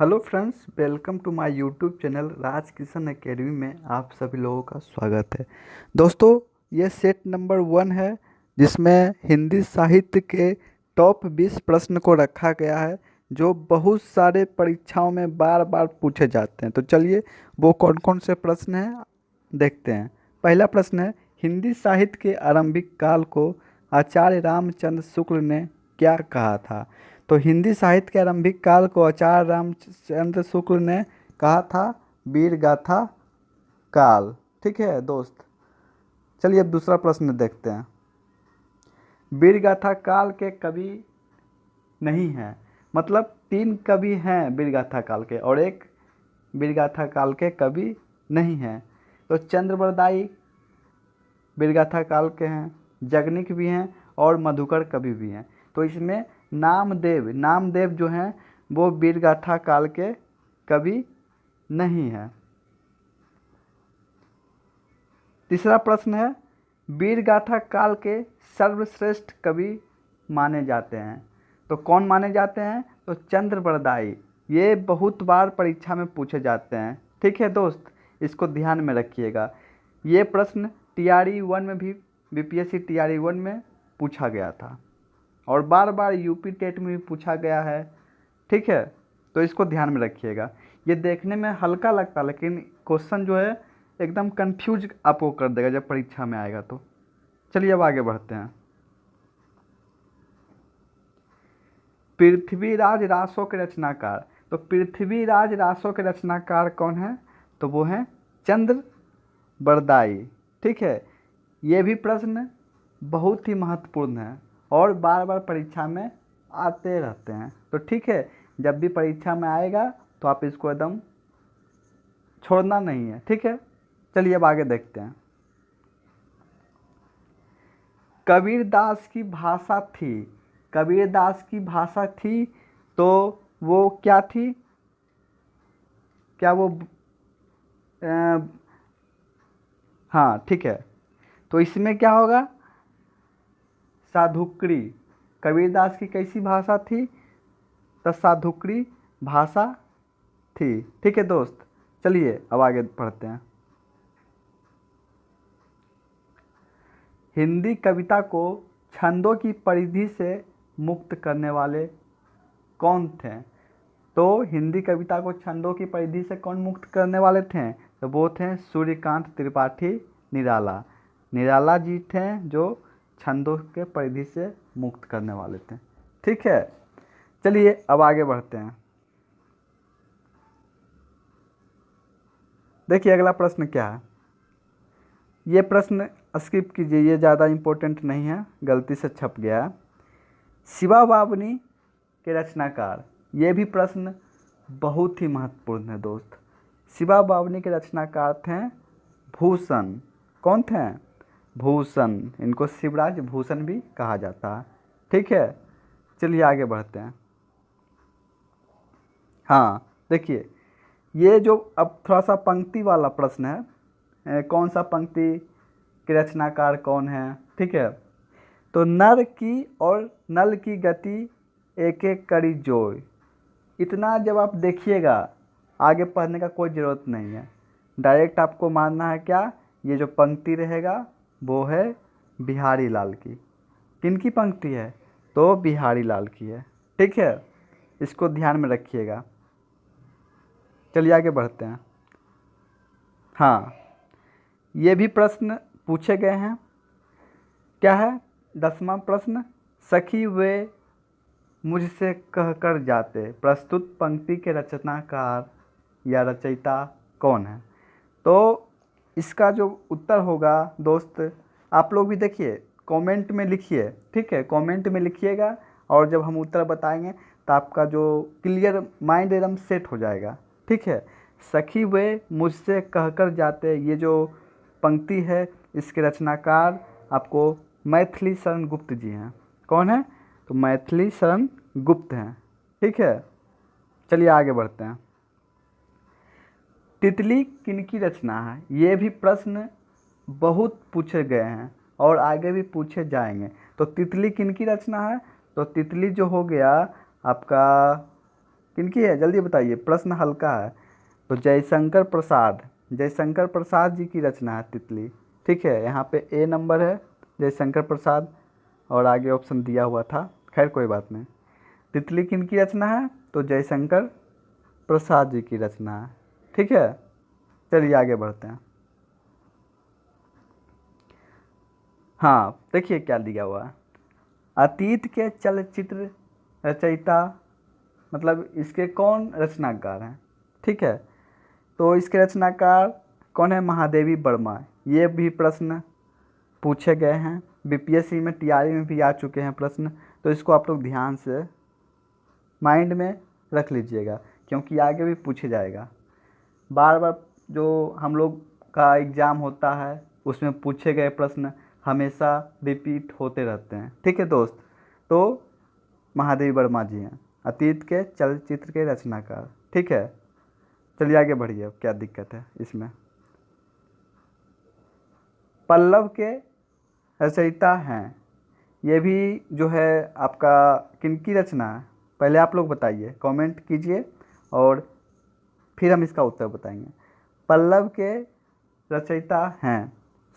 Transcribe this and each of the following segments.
Hello friends, welcome to my YouTube channel Raj Kishan academy में आप सभी लोगों का स्वागत है। दोस्तों, ये सेट नंबर 1 है जिसमें हिंदी साहित्य के टॉप 20 प्रश्न को रखा गया है जो बहुत सारे परीक्षाओं में बार बार पूछे जाते हैं। तो चलिए वो कौन कौन से प्रश्न हैं देखते हैं। पहला प्रश्न है, हिंदी साहित्य के आरंभिक काल को आचार्य रामचंद्र शुक्ल ने क्या कहा था? तो हिंदी साहित्य के आरंभिक काल को आचार्य रामचंद्र शुक्ल ने कहा था वीर गाथा काल। ठीक है दोस्त, चलिए अब दूसरा प्रश्न देखते हैं। वीर गाथा काल के कवि नहीं हैं, मतलब 3 कवि हैं वीर गाथा काल के और एक वीर गाथा काल के कवि नहीं हैं। तो चंद्रबरदाई वीर गाथा काल के हैं, जगनिक भी हैं और मधुकर कवि भी हैं। तो इसमें नामदेव जो हैं वो वीर गाथा काल के कवि नहीं है। तीसरा प्रश्न है, वीर गाथा काल के सर्वश्रेष्ठ कवि माने जाते हैं। तो कौन माने जाते हैं? तो चंद्रबरदाई। ये बहुत बार परीक्षा में पूछे जाते हैं। ठीक है दोस्त, इसको ध्यान में रखिएगा। ये प्रश्न TRE 1 में भी BPSC TRE 1 में पूछा गया था और बार बार यूपी टेट में भी पूछा गया है। ठीक है, तो इसको ध्यान में रखिएगा। ये देखने में हल्का लगता है लेकिन क्वेश्चन जो है एकदम कंफ्यूज आपको कर देगा जब परीक्षा में आएगा। तो चलिए अब आगे बढ़ते हैं। पृथ्वीराज रासों के रचनाकार। तो पृथ्वीराज रासों के रचनाकार कौन है? तो वो हैं चंद्रबरदाई। ठीक है, ये भी प्रश्न बहुत ही महत्वपूर्ण है और बार बार परीक्षा में आते रहते हैं। तो ठीक है, जब भी परीक्षा में आएगा तो आप इसको एकदम छोड़ना नहीं है। ठीक है, चलिए अब आगे देखते हैं। कबीरदास की भाषा थी। कबीरदास की भाषा थी तो वो क्या थी? क्या वो हाँ ठीक है, तो इसमें क्या होगा? साधुकरी। कबीरदास की कैसी भाषा थी? तो साधुकरी भाषा थी। ठीक है दोस्त, चलिए अब आगे पढ़ते हैं। हिंदी कविता को छंदों की परिधि से मुक्त करने वाले कौन थे? तो हिंदी कविता को छंदों की परिधि से कौन मुक्त करने वाले थे? तो वो थे सूर्यकांत त्रिपाठी निराला। निराला जी थे जो छंदों के परिधि से मुक्त करने वाले थे। ठीक है, चलिए अब आगे बढ़ते हैं। देखिए अगला प्रश्न क्या है। ये प्रश्न स्किप कीजिए, ये ज़्यादा इम्पोर्टेंट नहीं है, गलती से छप गया है। शिवा बावनी के रचनाकार। ये भी प्रश्न बहुत ही महत्वपूर्ण है दोस्त। शिवा बावनी के रचनाकार थे भूषण। कौन थे? भूषण। इनको शिवराज भूषण भी कहा जाता है। ठीक है, चलिए आगे बढ़ते हैं। हाँ देखिए, ये जो अब थोड़ा सा पंक्ति वाला प्रश्न है, कौन सा पंक्ति के रचनाकार कौन है? ठीक है, तो नर की और नल की गति एक एक करी जोय। इतना जब आप देखिएगा आगे पढ़ने का कोई ज़रूरत नहीं है, डायरेक्ट आपको मानना है क्या? ये जो पंक्ति रहेगा वो है बिहारी लाल की। किनकी पंक्ति है? तो बिहारी लाल की है। ठीक है, इसको ध्यान में रखिएगा। चलिए आगे बढ़ते हैं। हाँ, ये भी प्रश्न पूछे गए हैं। क्या है? 10वां प्रश्न, सखी वे मुझसे कहकर जाते। प्रस्तुत पंक्ति के रचनाकार या रचयिता कौन है? तो इसका जो उत्तर होगा दोस्त, आप लोग भी देखिए कमेंट में लिखिए। ठीक है, कमेंट में लिखिएगा और जब हम उत्तर बताएंगे तो आपका जो क्लियर माइंड एकदम सेट हो जाएगा। ठीक है, सखी वे मुझसे कहकर जाते, ये जो पंक्ति है इसके रचनाकार आपको मैथिली शरण गुप्त जी हैं। कौन है? तो मैथिली शरण गुप्त हैं। ठीक है, चलिए आगे बढ़ते हैं। तितली किनकी रचना है? ये भी प्रश्न बहुत पूछे गए हैं और आगे भी पूछे जाएंगे। तो तितली किनकी रचना है? तो तितली जो हो गया आपका किनकी है, जल्दी बताइए, प्रश्न हल्का है। तो जयशंकर प्रसाद, जयशंकर प्रसाद जी की रचना है तितली। ठीक है, यहाँ पे ए नंबर है जयशंकर प्रसाद, और आगे ऑप्शन दिया हुआ था, खैर कोई बात नहीं। तितली किनकी रचना है, तो जयशंकर प्रसाद जी की रचना है। ठीक है, चलिए आगे बढ़ते हैं। हाँ, देखिए क्या दिया हुआ है। अतीत के चलचित्र रचयिता, मतलब इसके कौन रचनाकार हैं। ठीक है, तो इसके रचनाकार कौन है, महादेवी वर्मा। ये भी प्रश्न पूछे गए हैं, बीपीएससी में, टीआरई में भी आ चुके हैं प्रश्न, तो इसको आप लोग ध्यान से माइंड में रख लीजिएगा, क्योंकि आगे भी पूछे जाएगा। बार बार जो हम लोग का एग्ज़ाम होता है उसमें पूछे गए प्रश्न हमेशा रिपीट होते रहते हैं। ठीक है दोस्त, तो महादेवी वर्मा जी हैं अतीत के चलचित्र के रचनाकार। ठीक है, चलिए आगे बढ़िए, अब क्या दिक्कत है इसमें। पल्लव के रचयिता हैं, ये भी जो है आपका किनकी रचना है, पहले आप लोग बताइए, कमेंट कीजिए और फिर हम इसका उत्तर बताएंगे। पल्लव के रचयिता हैं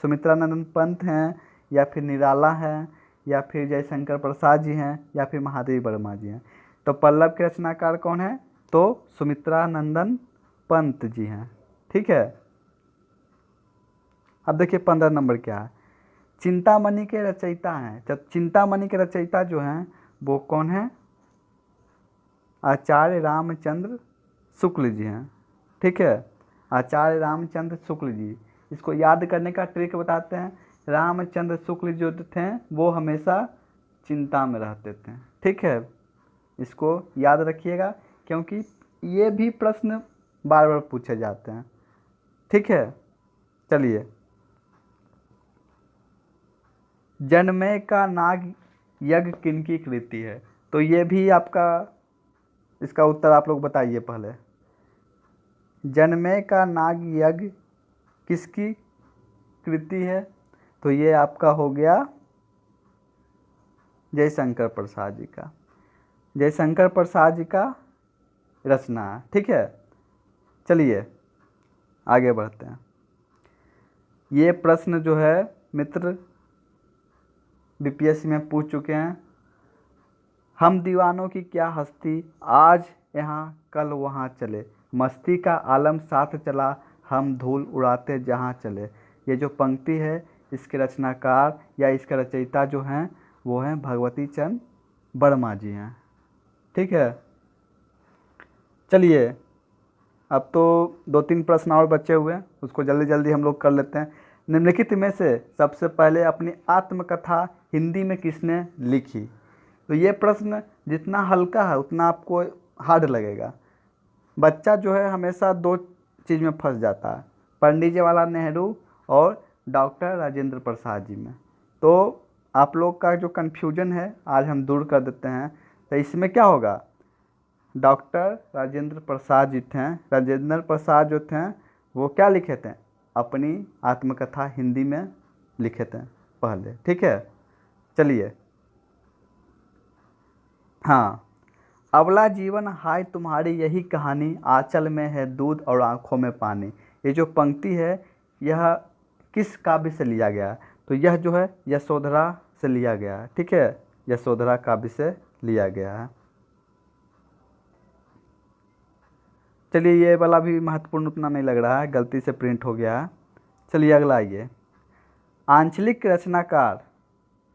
सुमित्रानंद पंत हैं, या फिर निराला हैं, या फिर जयशंकर प्रसाद जी हैं, या फिर महादेवी वर्मा जी हैं। तो पल्लव के रचनाकार कौन है, तो सुमित्रानंदन पंत जी हैं। ठीक है, अब देखिए 15 नंबर क्या है। चिंतामणि के रचयिता हैं, जब चिंतामणि के रचयिता जो हैं वो कौन है, आचार्य रामचंद्र शुक्ल जी हैं। ठीक है, आचार्य रामचंद्र शुक्ल जी, इसको याद करने का ट्रिक बताते हैं। रामचंद्र शुक्ल जो थे वो हमेशा चिंता में रहते थे। ठीक है, इसको याद रखिएगा, क्योंकि ये भी प्रश्न बार बार पूछे जाते हैं। ठीक है, चलिए, जन्मे का नाग यज्ञ किनकी कृति है, तो ये भी आपका, इसका उत्तर आप लोग बताइए पहले। जन्मे का नाग यज्ञ किसकी कृति है, तो ये आपका हो गया जयशंकर प्रसाद जी का, जयशंकर प्रसाद जी का रचना है। ठीक है, चलिए आगे बढ़ते हैं। ये प्रश्न जो है मित्र बीपीएससी में पूछ चुके हैं। हम दीवानों की क्या हस्ती, आज यहाँ कल वहाँ चले, मस्ती का आलम साथ चला, हम धूल उड़ाते जहाँ चले। ये जो पंक्ति है इसके रचनाकार या इसके रचयिता जो हैं वो हैं भगवती चंद वर्मा जी हैं। ठीक है, चलिए अब तो 2-3 प्रश्न और बचे हुए हैं, उसको जल्दी जल्दी हम लोग कर लेते हैं। निम्नलिखित में से सबसे पहले अपनी आत्मकथा हिंदी में किसने लिखी, तो ये प्रश्न जितना हल्का है उतना आपको हार्ड लगेगा। बच्चा जो है हमेशा 2 चीज़ में फंस जाता है, पंडित जवाहरलाल नेहरू और डॉक्टर राजेंद्र प्रसाद जी में। तो आप लोग का जो कन्फ्यूजन है आज हम दूर कर देते हैं। तो इसमें क्या होगा, डॉक्टर राजेंद्र प्रसाद जी थे, राजेंद्र प्रसाद जो थे वो क्या लिखे थे, अपनी आत्मकथा हिंदी में लिखे थे पहले। ठीक है, चलिए, हाँ, अबला जीवन हाय तुम्हारी यही कहानी, आंचल में है दूध और आँखों में पानी। ये जो पंक्ति है यह किस काव्य से लिया गया है, तो यह जो है यशोधरा से लिया गया है। ठीक है, यशोधरा काव्य से लिया गया है। चलिए, ये वाला भी महत्वपूर्ण उतना नहीं लग रहा है, गलती से प्रिंट हो गया है। चलिए अगला आइए। आंचलिक रचनाकार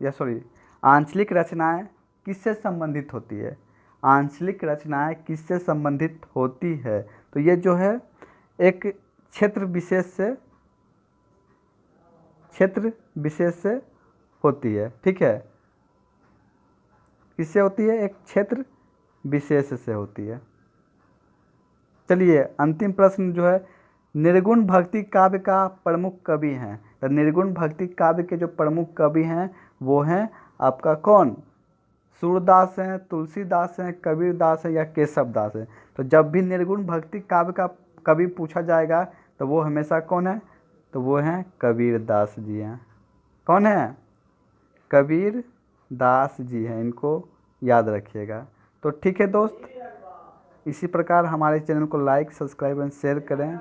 या सॉरी आंचलिक रचनाएं किससे संबंधित होती है, आंचलिक रचनाएं किससे संबंधित होती है, तो ये जो है एक क्षेत्र विशेष से होती है। ठीक है, किससे होती है, एक क्षेत्र विशेष से होती है। चलिए अंतिम प्रश्न जो है, निर्गुण भक्ति काव्य का प्रमुख कवि हैं, तो निर्गुण भक्ति काव्य के जो प्रमुख कवि हैं वो हैं आपका कौन, सूरदास हैं, तुलसीदास हैं, कबीरदास हैं, या केशव दास हैं। तो जब भी निर्गुण भक्ति काव्य का कवि पूछा जाएगा तो वो हमेशा कौन है, तो वो हैं कबीरदास जी हैं। कौन है, कबीरदास जी हैं, इनको याद रखिएगा। तो ठीक है दोस्त, इसी प्रकार हमारे चैनल को लाइक, सब्सक्राइब एंड शेयर करें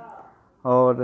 और